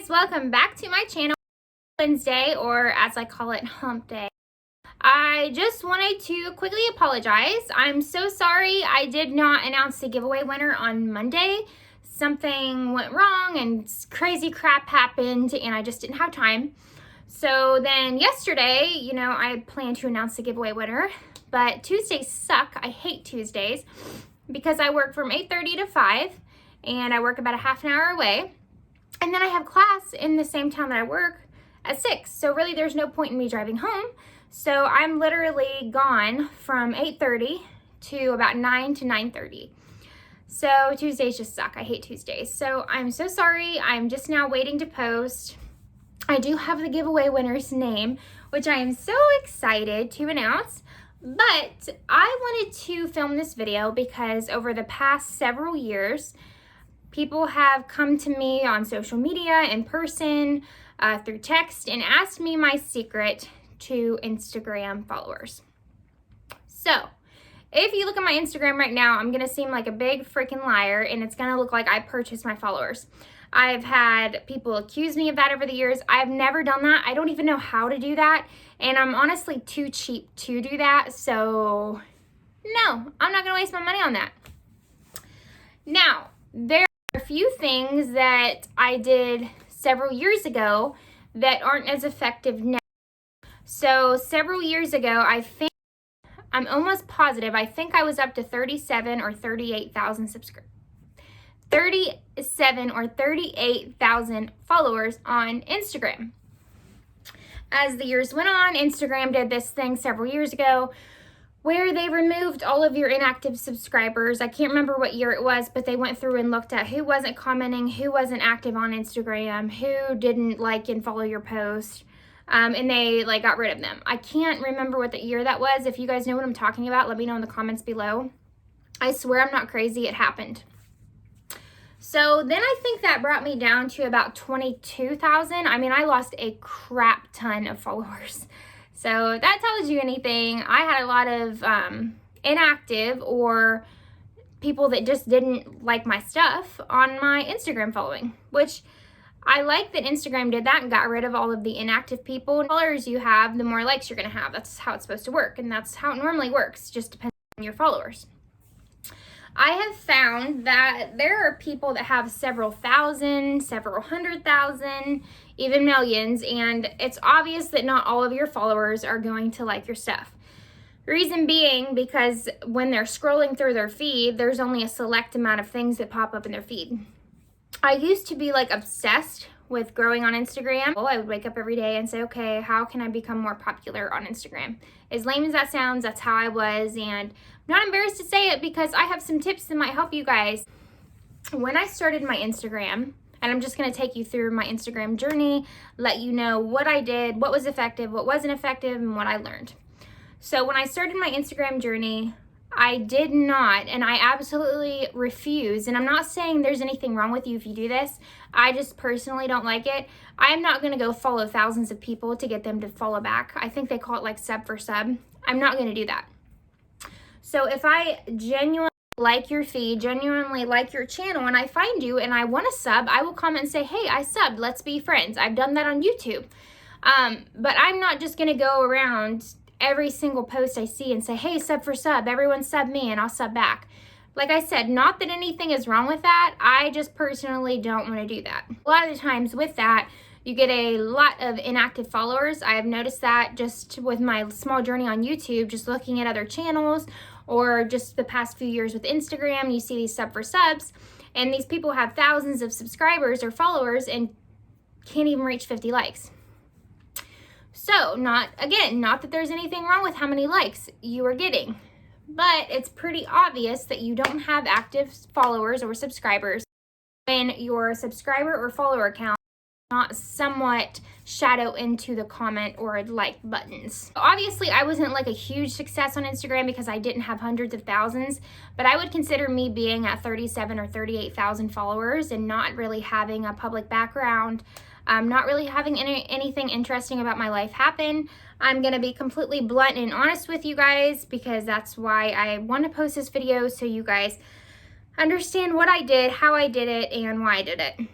guys, welcome back to my channel. Wednesday, or as I call it, hump day. I just wanted to quickly apologize. I'm so sorry I did not announce the giveaway winner on Monday. Something went wrong and crazy crap happened and I just didn't have time. So then yesterday, I planned to announce the giveaway winner, but Tuesdays suck. I hate Tuesdays because I work from 8:30 to 5 and I work about a half an hour away. And then I have class in the same town that I work at 6. So really there's no point in me driving home. So I'm literally gone from 8:30 to about 9 to 9:30. So Tuesdays just suck. I hate Tuesdays. So I'm so sorry. I'm just now waiting to post. I do have the giveaway winner's name, which I am so excited to announce. But I wanted to film this video because over the past several years, people have come to me on social media, in person, through text, and asked me my secret to Instagram followers. So, if you look at my Instagram right now, I'm going to seem like a big freaking liar, and it's going to look like I purchased my followers. I've had people accuse me of that over the years. I've never done that. I don't even know how to do that, and I'm honestly too cheap to do that, so no, I'm not going to waste my money on that. Now, there a few things that I did several years ago that aren't as effective now. So several years ago, I'm almost positive, I think I was up to 37 or 38,000 subscribers. 37 or 38,000 followers on Instagram. As the years went on, Instagram did this thing several years ago where they removed all of your inactive subscribers. I can't remember what year it was, but they went through and looked at who wasn't commenting, who wasn't active on Instagram, who didn't like and follow your post, and they got rid of them. I can't remember what the year that was. If you guys know what I'm talking about, let me know in the comments below. I swear I'm not crazy, it happened. So then I think that brought me down to about 22,000. I mean, I lost a crap ton of followers. So if that tells you anything, I had a lot of inactive or people that just didn't like my stuff on my Instagram following, which I like that Instagram did that and got rid of all of the inactive people. The more followers you have, the more likes you're going to have. That's how it's supposed to work, and that's how it normally works, just depends on your followers. I have found that there are people that have several thousand, several 100,000, even millions, and it's obvious that not all of your followers are going to like your stuff. Reason being because when they're scrolling through their feed, there's only a select amount of things that pop up in their feed. I used to be obsessed with growing on Instagram. I would wake up every day and say, okay, how can I become more popular on Instagram? As lame as that sounds, that's how I was, and I'm not embarrassed to say it because I have some tips that might help you guys. When I started my Instagram, and I'm just going to take you through my Instagram journey, let you know what I did, what was effective, what wasn't effective, and what I learned. So when I started my Instagram journey, I did not, and I absolutely refuse, and I'm not saying there's anything wrong with you if you do this, I just personally don't like it. I'm not going to go follow thousands of people to get them to follow back. I think they call it sub for sub. I'm not going to do that. So if I genuinely like your feed, genuinely like your channel, and I find you and I want to sub, I will comment and say, hey, I subbed, let's be friends. I've done that on YouTube. But I'm not just going to go around every single post I see and say, hey, sub for sub, everyone sub me and I'll sub back. Like I said, not that anything is wrong with that, I just personally don't want to do that. A lot of the times with that, you get a lot of inactive followers. I have noticed that just with my small journey on YouTube, just looking at other channels, or just the past few years with Instagram, you see these sub for subs, and these people have thousands of subscribers or followers and can't even reach 50 likes. So, not that there's anything wrong with how many likes you are getting, but it's pretty obvious that you don't have active followers or subscribers when your subscriber or follower count not somewhat shadow into the comment or like buttons. Obviously, I wasn't a huge success on Instagram because I didn't have hundreds of thousands, but I would consider me being at 37 or 38,000 followers and not really having a public background, not really having anything interesting about my life happen. I'm going to be completely blunt and honest with you guys because that's why I want to post this video, so you guys understand what I did, how I did it, and why I did it.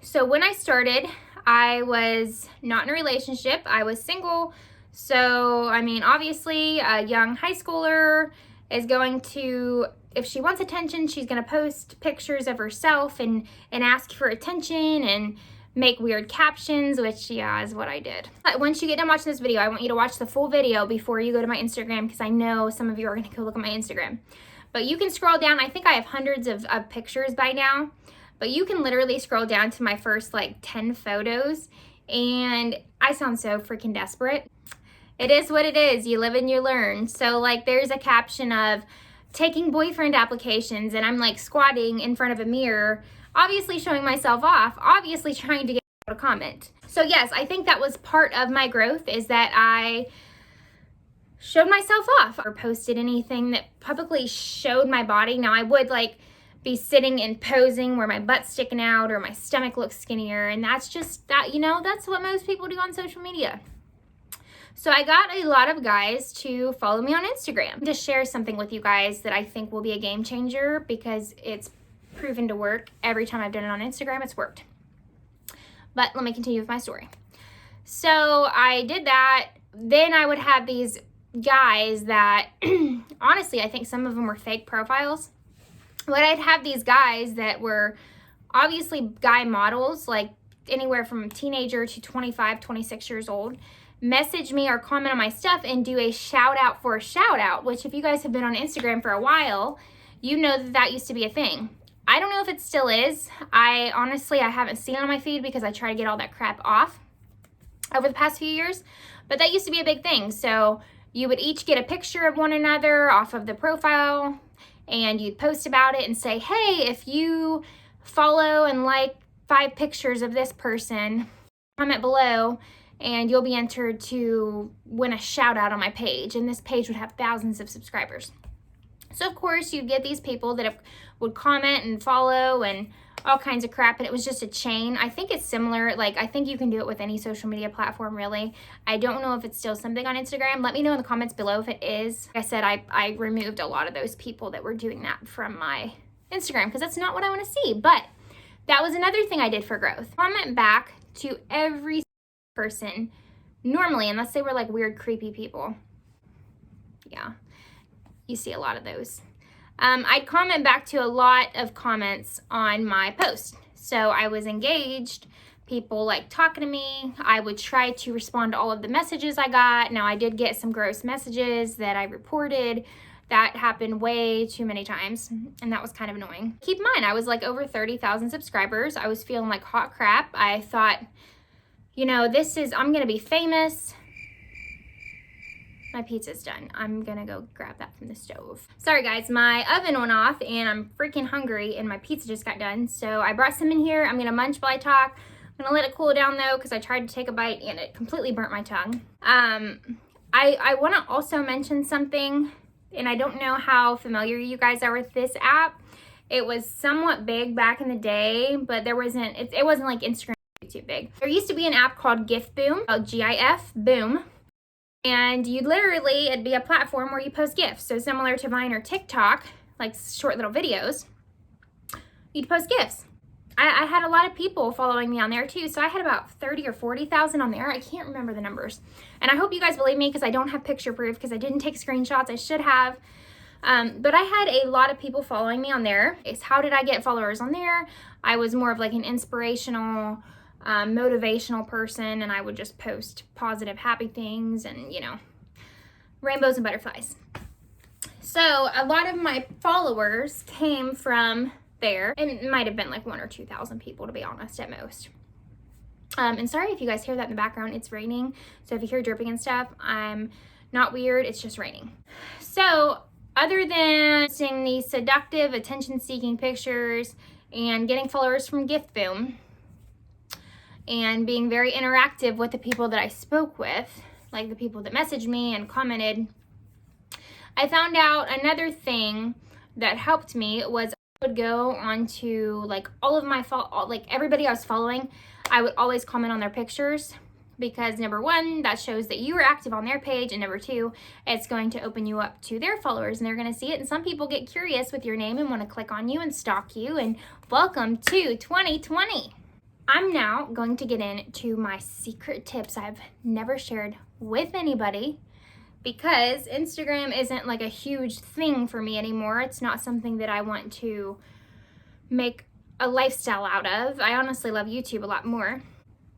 So when I started, I was not in a relationship. I was single. So, I mean, obviously a young high schooler is going to, if she wants attention, she's going to post pictures of herself and ask for attention and make weird captions, which, yeah, is what I did. But once you get done watching this video, I want you to watch the full video before you go to my Instagram, because I know some of you are going to go look at my Instagram. But you can scroll down. I think I have hundreds of pictures by now. But you can literally scroll down to my first like 10 photos, and I sound so freaking desperate. It is what it is. You live and you learn. So like there's a caption of taking boyfriend applications, and I'm like squatting in front of a mirror, obviously showing myself off, obviously trying to get a comment. So yes, I think that was part of my growth, is that I showed myself off or posted anything that publicly showed my body. Now I would like be sitting and posing where my butt's sticking out or my stomach looks skinnier, and that's just that, you know, that's what most people do on social media. So I got a lot of guys to follow me on Instagram to share something with you guys that I think will be a game changer, because it's proven to work. Every time I've done it on Instagram, it's worked. But let me continue with my story. So I did that. Then I would have these guys that honestly, I think some of them were fake profiles. But I'd have these guys that were obviously guy models, like anywhere from teenager to 25, 26 years old, message me or comment on my stuff and do a shout out for a shout out, which if you guys have been on Instagram for a while, you know that that used to be a thing. I don't know if it still is. I haven't seen it on my feed because I try to get all that crap off over the past few years, but that used to be a big thing. So you would each get a picture of one another off of the profile, and you'd post about it and say, hey, if you follow and like 5 pictures of this person, comment below and you'll be entered to win a shout out on my page. And this page would have thousands of subscribers. So of course you'd get these people that would comment and follow and all kinds of crap, and it was just a chain. I think it's similar. Like, I think you can do it with any social media platform, really. I don't know if it's still something on Instagram. Let me know in the comments below if it is. Like I said, I removed a lot of those people that were doing that from my Instagram, because that's not what I want to see. But that was another thing I did for growth. Comment back to every person normally, unless they were like weird, creepy people. Yeah, you see a lot of those. I'd comment back to a lot of comments on my post. So I was engaged, people like talking to me. I would try to respond to all of the messages I got. Now I did get some gross messages that I reported. That happened way too many times, and that was kind of annoying. Keep in mind, I was like over 30,000 subscribers. I was feeling like hot crap. I thought, you know, I'm gonna be famous. My pizza's done. I'm gonna go grab that from the stove. Sorry guys, my oven went off and I'm freaking hungry and my pizza just got done. So I brought some in here. I'm gonna munch while I talk. I'm gonna let it cool down though, because I tried to take a bite and it completely burnt my tongue. I wanna also mention something, and I don't know how familiar you guys are with this app. It was somewhat big back in the day, but it wasn't like Instagram too big. There used to be an app called GIF Boom, GIF Boom. And it'd be a platform where you post GIFs. So similar to Vine or TikTok, like short little videos, you'd post GIFs. I had a lot of people following me on there too. So I had about 30 or 40,000 on there. I can't remember the numbers. And I hope you guys believe me, because I don't have picture proof, because I didn't take screenshots. I should have. But I had a lot of people following me on there. How did I get followers on there? I was more of like an inspirational, motivational person, and I would just post positive, happy things and, you know, rainbows and butterflies. So a lot of my followers came from there, and it might have been like 1,000 or 2,000 people, to be honest, at most. And sorry if you guys hear that in the background. It's raining, so if you hear dripping and stuff, I'm not weird, it's just raining. So other than seeing these seductive, attention-seeking pictures and getting followers from Gift Boom, and being very interactive with the people that I spoke with, like the people that messaged me and commented, I found out another thing that helped me was I would go onto like all of my, like everybody I was following, I would always comment on their pictures, because number one, that shows that you were active on their page, and number two, it's going to open you up to their followers and they're going to see it. And some people get curious with your name and want to click on you and stalk you, and welcome to 2020. I'm now going to get into my secret tips I've never shared with anybody, because Instagram isn't like a huge thing for me anymore. It's not something that I want to make a lifestyle out of. I honestly love YouTube a lot more.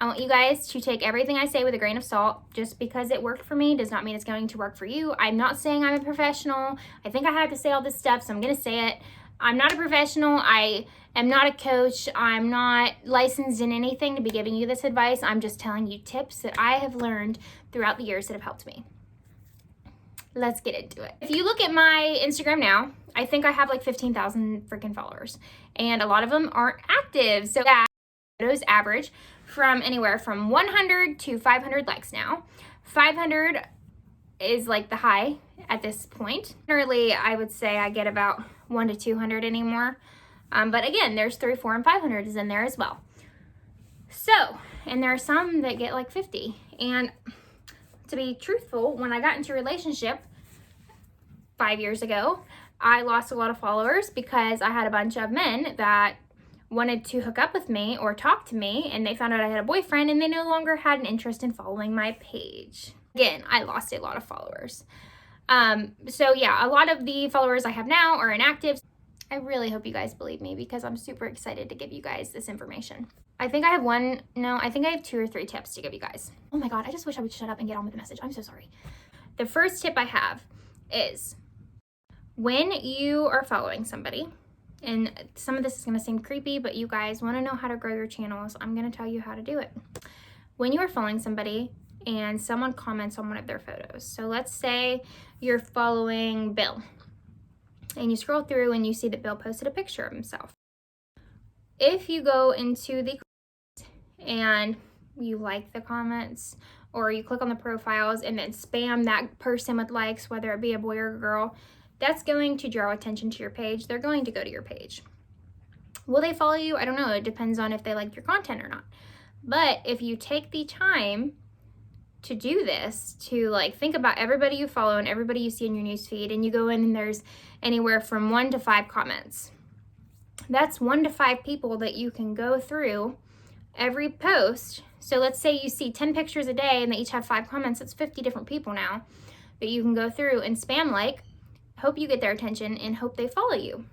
I want you guys to take everything I say with a grain of salt. Just because it worked for me does not mean it's going to work for you. I'm not saying I'm a professional. I think I have to say all this stuff, so I'm going to say it. I'm not a professional. I am not a coach. I'm not licensed in anything to be giving you this advice. I'm just telling you tips that I have learned throughout the years that have helped me. Let's get into it. If you look at my Instagram now, I think I have like 15,000 freaking followers, and a lot of them aren't active. So that photos average from anywhere from 100 to 500 likes now. 500 is like the high at this point. Generally, I would say I get about 1 to 200 anymore. But again, there's 3, 4, and 500s in there as well. So, and there are some that get like 50. And to be truthful, when I got into a relationship 5 years ago, I lost a lot of followers because I had a bunch of men that wanted to hook up with me or talk to me, and they found out I had a boyfriend, and they no longer had an interest in following my page. Again, I lost a lot of followers. So yeah, a lot of the followers I have now are inactive. I really hope you guys believe me, because I'm super excited to give you guys this information. I think I have 2 or 3 tips to give you guys. Oh my God, I just wish I would shut up and get on with the message. I'm so sorry. The first tip I have is, when you are following somebody, and some of this is going to seem creepy, but you guys want to know how to grow your channels, I'm going to tell you how to do it. When you are following somebody and someone comments on one of their photos, so let's say you're following Bill, and you scroll through and you see that Bill posted a picture of himself. If you go into the comments and you like the comments, or you click on the profiles and then spam that person with likes, whether it be a boy or a girl, that's going to draw attention to your page. They're going to go to your page. Will they follow you? I don't know. It depends on if they like your content or not. But if you take the time to do this, to like think about everybody you follow and everybody you see in your newsfeed, and you go in and there's anywhere from 1 to 5 comments. That's 1 to 5 people that you can go through every post. So let's say you see 10 pictures a day and they each have 5 comments. That's 50 different people now that you can go through and spam like. Hope you get their attention and hope they follow you.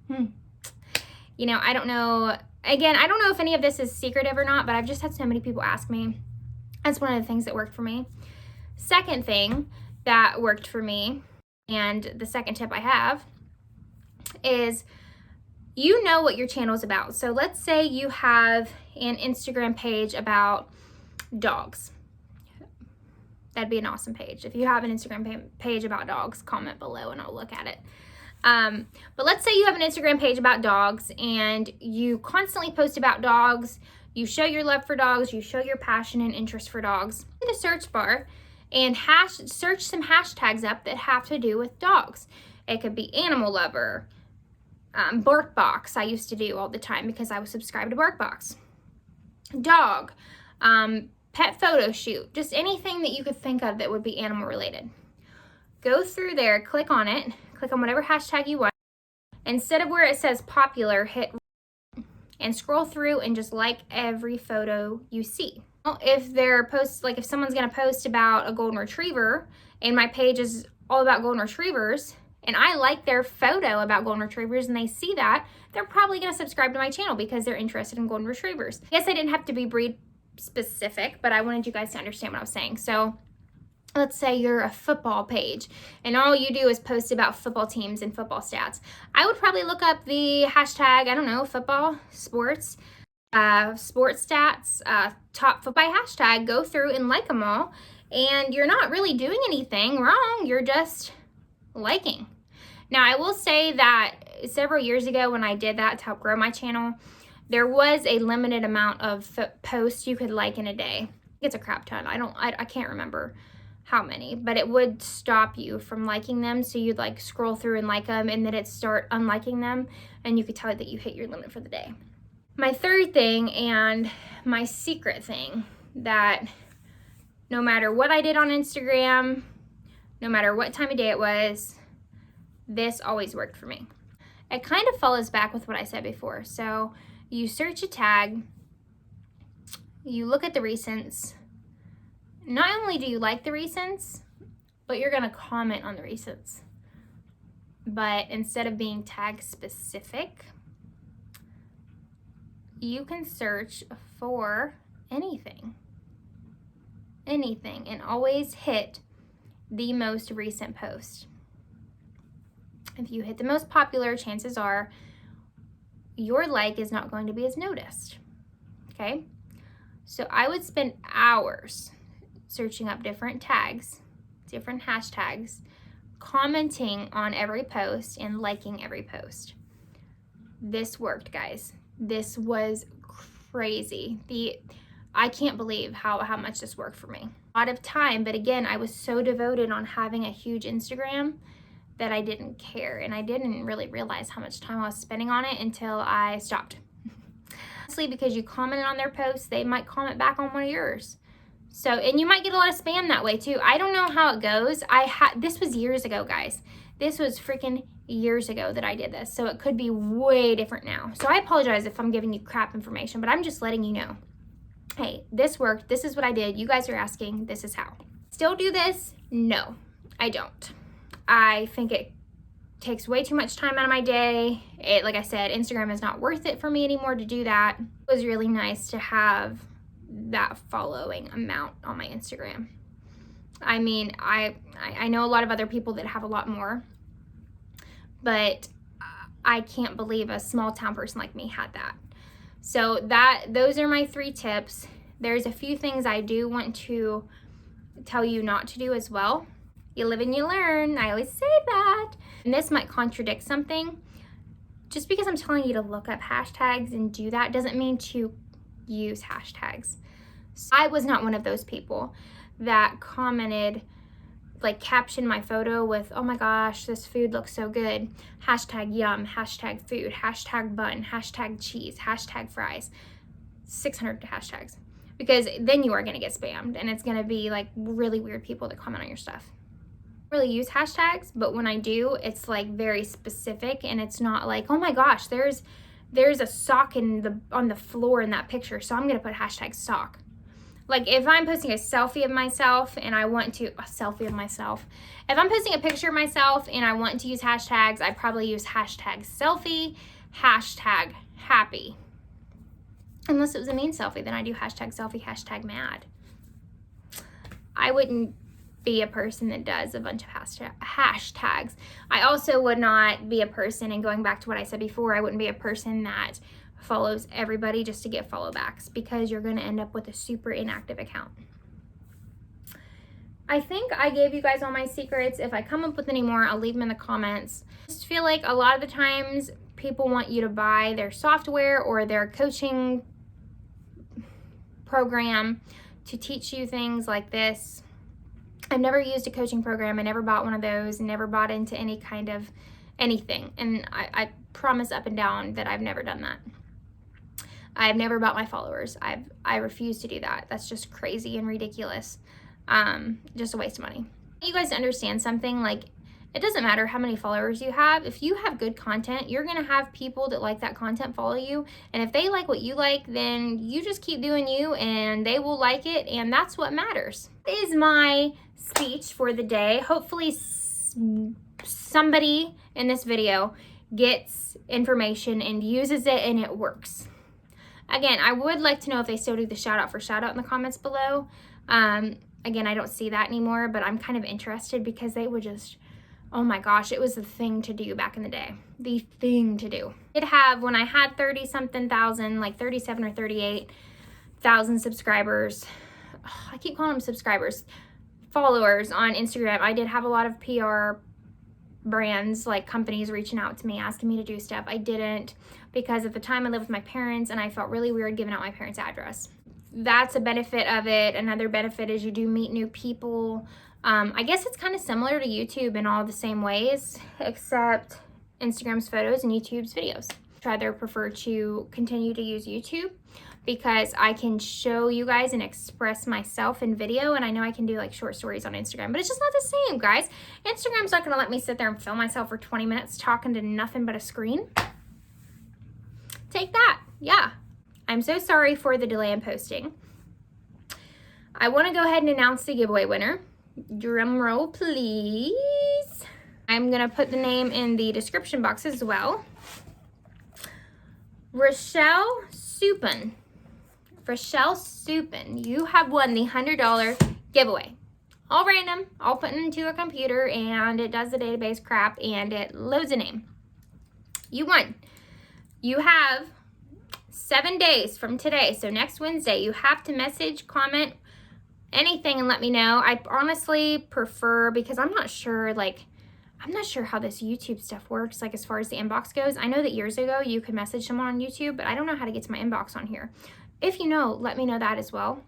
You know, I don't know. Again, I don't know if any of this is secretive or not, but I've just had so many people ask me. That's one of the things that worked for me. Second thing that worked for me, and the second tip I have, is you know what your channel is about. So let's say you have an Instagram page about dogs. That'd be an awesome page. If you have an Instagram page about dogs, comment below and I'll look at it. But let's say you have an Instagram page about dogs and you constantly post about dogs. You show your love for dogs. You show your passion and interest for dogs. In the search bar and search some hashtags up that have to do with dogs. It could be animal lover, BarkBox. I used to do all the time because I was subscribed to BarkBox. Dog, pet photo shoot, just anything that you could think of that would be animal related. Go through there, click on it, click on whatever hashtag you want. Instead of where it says popular, hit and scroll through and just like every photo you see. If they're if someone's gonna post about a golden retriever and my page is all about golden retrievers and I like their photo about golden retrievers and they see that, they're probably gonna subscribe to my channel because they're interested in golden retrievers. Yes, I didn't have to be breed specific, but I wanted you guys to understand what I was saying. So let's say you're a football page and all you do is post about football teams and football stats. I would probably look up the hashtag, I don't know, football, sports stats, top football by hashtag, go through and like them all. And you're not really doing anything wrong. You're just liking. Now, I will say that several years ago when I did that to help grow my channel, there was a limited amount of posts you could like in a day. It's a crap ton. I can't remember how many, but it would stop you from liking them. So you'd like scroll through and like them, and then it'd start unliking them, and you could tell that you hit your limit for the day. My third thing, and my secret thing, that no matter what I did on Instagram, no matter what time of day it was, this always worked for me. It kind of follows back with what I said before. So you search a tag, you look at the recents. Not only do you like the recents, but you're gonna comment on the recents. But instead of being tag specific, you can search for anything, and always hit the most recent post. If you hit the most popular, chances are your like is not going to be as noticed, okay? So I would spend hours searching up different tags, different hashtags, commenting on every post and liking every post. This worked, guys. This was crazy. I can't believe how much this worked for me. A lot of time, but again, I was so devoted on having a huge Instagram that I didn't care, and I didn't really realize how much time I was spending on it until I stopped. Honestly, because you commented on their posts, they might comment back on one of yours. So, and you might get a lot of spam that way too. I don't know how it goes. This was years ago, guys. This was freaking years ago that I did this. So it could be way different now. So I apologize if I'm giving you crap information, but I'm just letting you know. Hey, this worked. This is what I did. You guys are asking. This is how. Still do this? No, I don't. I think it takes way too much time out of my day. Like I said, Instagram is not worth it for me anymore to do that. It was really nice to have that following amount on my Instagram. I mean, I know a lot of other people that have a lot more, but I can't believe a small town person like me had that. So those are my 3 tips. There's a few things I do want to tell you not to do as well. You live and you learn. I always say that. And this might contradict something. Just because I'm telling you to look up hashtags and do that doesn't mean to use hashtags. So I was not one of those people that commented, like captioned my photo with, oh my gosh, this food looks so good. Hashtag yum, hashtag food, hashtag bun, hashtag cheese, hashtag fries. 600 hashtags. Because then you are going to get spammed, and it's going to be like really weird people that comment on your stuff. I don't really use hashtags, but when I do, it's like very specific, and it's not like, oh my gosh, there's a sock on the floor in that picture, so I'm going to put hashtag sock. Like if I'm posting a selfie of myself and I want to, if I'm posting a picture of myself and I want to use hashtags, I probably use hashtag selfie, hashtag happy. Unless it was a mean selfie, then I do hashtag selfie, hashtag mad. I wouldn't be a person that does a bunch of hashtags. I also would not be a person, and going back to what I said before, I wouldn't be a person that follows everybody just to get follow backs, because you're going to end up with a super inactive account. I think I gave you guys all my secrets. If I come up with any more, I'll leave them in the comments. I just feel like a lot of the times people want you to buy their software or their coaching program to teach you things like this. I've never used a coaching program. I never bought one of those, never bought into any kind of anything. And I promise up and down that I've never done that. I've never bought my followers. I refuse to do that. That's just crazy and ridiculous. Just a waste of money. You guys understand something, like it doesn't matter how many followers you have. If you have good content, you're gonna have people that like that content follow you. And if they like what you like, then you just keep doing you and they will like it, and that's what matters. This is my speech for the day. Hopefully somebody in this video gets information and uses it and it works. Again, I would like to know if they still do the shout out for shout out in the comments below. Again, I don't see that anymore, but I'm kind of interested because they would just, oh my gosh, it was the thing to do back in the day. The thing to do. When I had 30 something thousand, like 37 or 38,000 subscribers. I keep calling them subscribers. Followers on Instagram. I did have a lot of PR brands, like companies reaching out to me, asking me to do stuff. I didn't, because at the time I lived with my parents and I felt really weird giving out my parents' address. That's a benefit of it. Another benefit is you do meet new people. I guess it's kind of similar to YouTube in all the same ways, except Instagram's photos and YouTube's videos. I rather prefer to continue to use YouTube because I can show you guys and express myself in video, and I know I can do like short stories on Instagram, but it's just not the same, guys. Instagram's not gonna let me sit there and film myself for 20 minutes talking to nothing but a screen. Take that. Yeah. I'm so sorry for the delay in posting. I want to go ahead and announce the giveaway winner. Drum roll, please. I'm going to put the name in the description box as well. Richelle Supan. Richelle Supan, you have won the $100 giveaway. All random, all put into a computer, and it does the database crap, and it loads a name. You won. You have 7 days from today, so next Wednesday, you have to message, comment, anything, and let me know. I honestly prefer, because I'm not sure how this YouTube stuff works, like as far as the inbox goes. I know that years ago you could message someone on YouTube, but I don't know how to get to my inbox on here. If you know, let me know that as well.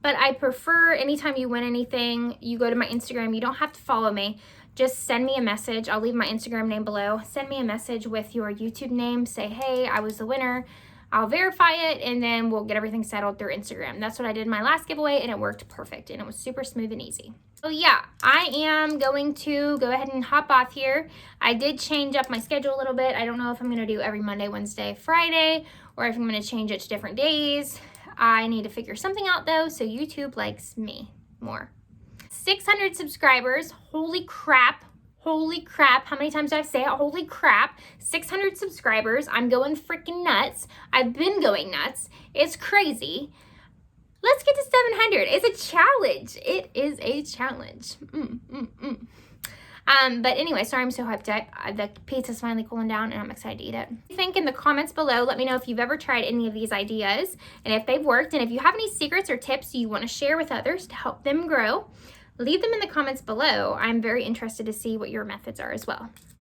But I prefer anytime you win anything, you go to my Instagram. You don't have to follow me. Just send me a message. I'll leave my Instagram name below. Send me a message with your YouTube name. Say, hey, I was the winner. I'll verify it, and then we'll get everything settled through Instagram. That's what I did in my last giveaway, and it worked perfect, and it was super smooth and easy. So yeah, I am going to go ahead and hop off here. I did change up my schedule a little bit. I don't know if I'm going to do every Monday, Wednesday, Friday, or if I'm going to change it to different days. I need to figure something out though, so YouTube likes me more. 600 subscribers. Holy crap. Holy crap. How many times do I say it? Holy crap. 600 subscribers. I'm going freaking nuts. I've been going nuts. It's crazy. Let's get to 700. It's a challenge. It is a challenge. But anyway, sorry I'm so hyped up. The pizza's finally cooling down and I'm excited to eat it. Think in the comments below. Let me know if you've ever tried any of these ideas and if they've worked. And if you have any secrets or tips you want to share with others to help them grow, leave them in the comments below. I'm very interested to see what your methods are as well.